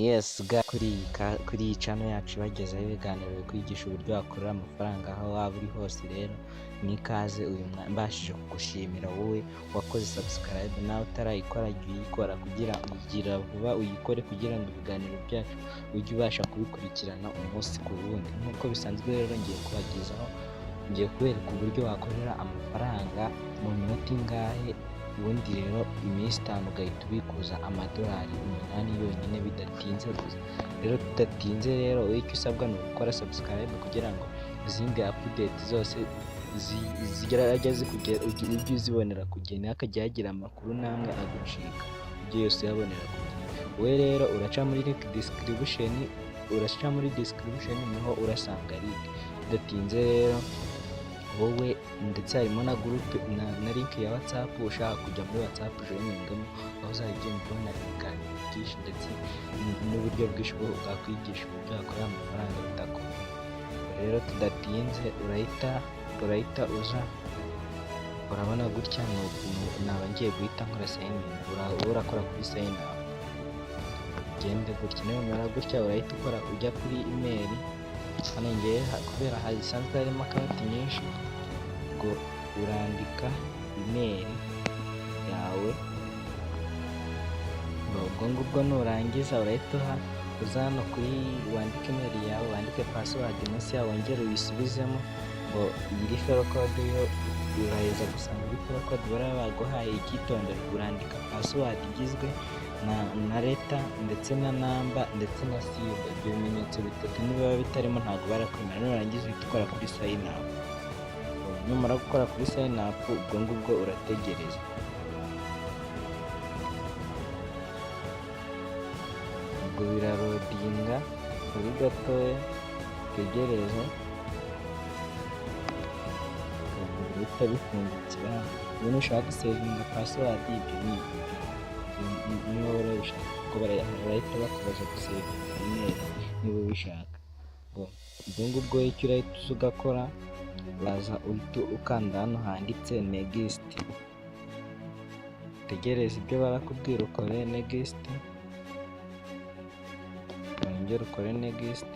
Yes kuri iyi channel yacu ibagezaho ibiganiro bikwigisha uburyo wakorera amafaranga aho waba uri hose. Rero ni ikaze mbashije kugushimira wowe wakoze subscribe, nawe utarayikora jya uyikora kugira vuba uyikore kugira ngo ibiganiro byacu ujye ubasha kubikurikirana umunsi ku wundi. Nk'uko bisanzwe rero ngiye kubereka uburyo wakorera amafaranga mu minota ingahe, ubundi rero iminsi 5 ugahita ubikuza amadolari 8 yonyine bidatinze gusa. Rero tudatinze rero icyo usabwa ni ugukora subscribe kugira ngo izindi update zose zijya zikugera ujye uzibonera ku gihe, hakajya hagira amakuru namwe agucika ujye yose uyabonera ku gihe. Wowe rero uraca muri description niho urasanga link. Bidatinze rero wowe ndetse harimo na groupe na link ya WhatsApp, ushaka kujya muri WhatsApp joiningamo aho uzajya ugenda ubona ibiganiro byinshi ndetse n'uburyo bwinshi bwakwigisha uburyo wakorera amafaranga bitakugoye. Rero tudatinze urahita uza urabona gutya naba ngiye guhita nkora sign in. Urakora kuri sign up ugende gutya, nimara gutya urahita ukora ujya kuri email. Hano ngiye kubera hasanzwe harimo akawunti nyinshi, ubwo urandika email yawe. Ubwo ngubwo nurangiza urahita uza hano wandike email yawe, wandike password munsi yawe wongere uyisubizemo. Ngo iyi referral code yo uraheza gusanga referral code baguhaye. Icyitondere urandika password igizwe na leta ndetse na namba ndetse na sibo. Ibyo bimenyetso bitatu niba bitarimo ntabwo barakwemera. Nurangiza uhita ukora kuri sign up. Numara gukora kuri sign up ubwo ngubwo urategereza. Ubwo birarodinga kuri gatoya, utegereze bihita bifungukira. Niba ushaka gusevinga password ibyo niba urabishaka kuko barahita bakubaza gusevinga email niba ubishaka. Ubwo ngubwo icyo urahita uza ugakora, uraza uhita ukanda hano handitse next. Utegereze ibyo barakubwira, ukore next, wongere ukore next,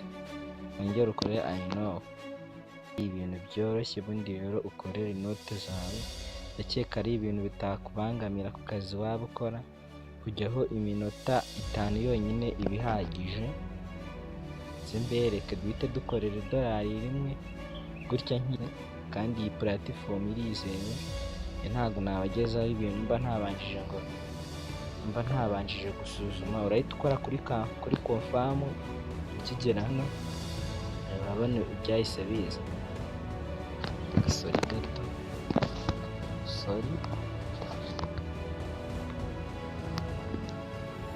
wongere ukore I know. Ibintu byoroshye. Ubundi rero ukorere inote zawe. Ndakeka ari ibintu bitakubangamira ku kazi waba ukora. Kujyaho iminota 5 yonyine ibihagije. Mbereke duhite dukorera $1 gutya nk'iyi, kandi iyi platform irizewe. Ntabwo nabagezaho ibintu mba ntabanjije gusuzuma. Urahita ukora kuri confirm. Ukigera hano urabona ibyahise biza.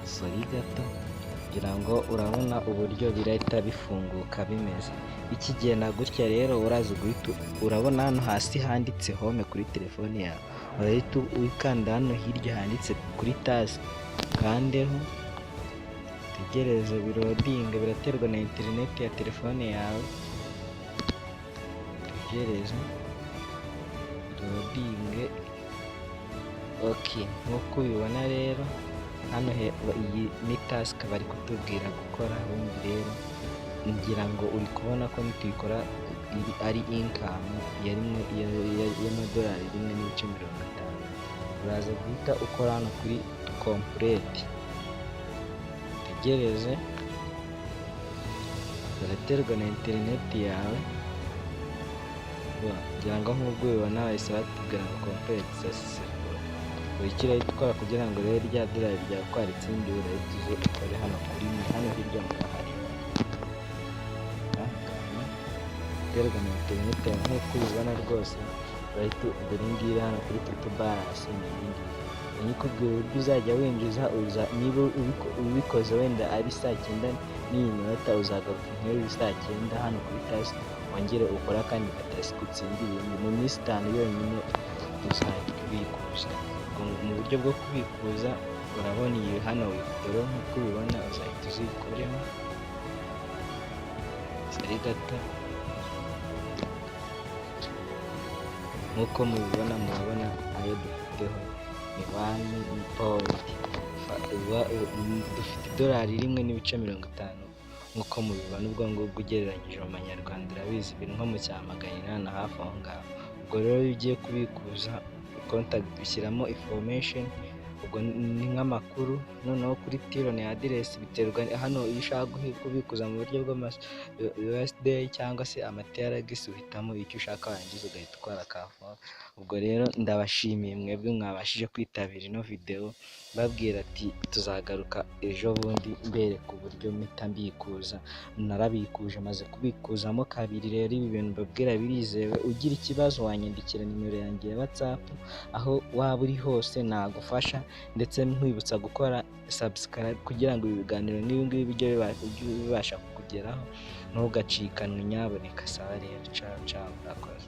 Sorry gato kugira ngo urabona uburyo birahita bifunguka bimeze. Ikigenda gutya rero uraza guhita urabona hano hasi handitse home kuri telefone yawe. Urahita wikanda hano hirya handitse kuri task, kandeho utegereze birodinga. Biraterwa na internet ya telefone yawe. Utegereze birodinge. Okay, nk'uko ubibona rero hano iyi ni task bari kutubwira gukora. Ubundi rero ngira ngo uri kubona ko nituyikora ari income y'amadolari 1.50. Uraza guhita ukora hano kuri complete. Utegereze, biraterwa na internet yawe. Ngira ngo nk'ubwo ubibona bahise batubwira ngo complete successful. Icyo urahita ukora kugira ngo rero rya dolari ryakwaritsindi, urahita uza ukore hano hirya murahari. Biterwa na internet yawe nk'uko ubibona rwose. Urahita dore ngiri hano kuri total balance n'ibindi. Nikubwira uburyo uzajya winjiza. Niba ubikoze wenda ari 9:00 n'iyi minota, uzagaruka nk'iri 9:00 hano kuri task, wongere ukora kandi gatasi utsindire mu minsi 5 yonyine uzahita ubikuza. Mu buryo bwo kubikuza urabona iyi hano withdraw nk'uko ubibona, uzahita uzikuremo. Sari gato nk'uko mubibona, murabona ayo dufiteho ni dufite idolari rimwe n'ibice 50 nk'uko mubibona, ubwo ngubwo ugereranyije mu manyarwanda urabizi biri nko mu cya magana inani na hafi aho ngaho. Ubwo rero iyo ugiye kubikuza contact ushyiramo information, ubwo ni nk'amakuru, noneho kuri tiro ni aderesi, biterwa hano iyo ushaka kubikuza mu buryo USD cyangwa se amaTRX uhitamo icyo ushaka warangiza ugahita ukora kafa. Ubwo rero ndabashimiye mwebwe mwabashije kwitabira ino video, babwira ati tuzagaruka ejo bundi mbereka uburyo mpita mbikuza. Narabikuje, maze kubikuzamo kabiri. Rero ibi bintu mbabwira birizewe, ugira ikibazo wanyandikira nimero yanjye ya WhatsApp, aho waba uri hose nagufasha, ndetse nkwibutsa gukora subscribe kugira ngo ibi biganiro n'ibi ngibi bijye bibasha kukugeraho, ntugacikanwe nyaboneka. Sawa rero, ciao ciao, murakoze.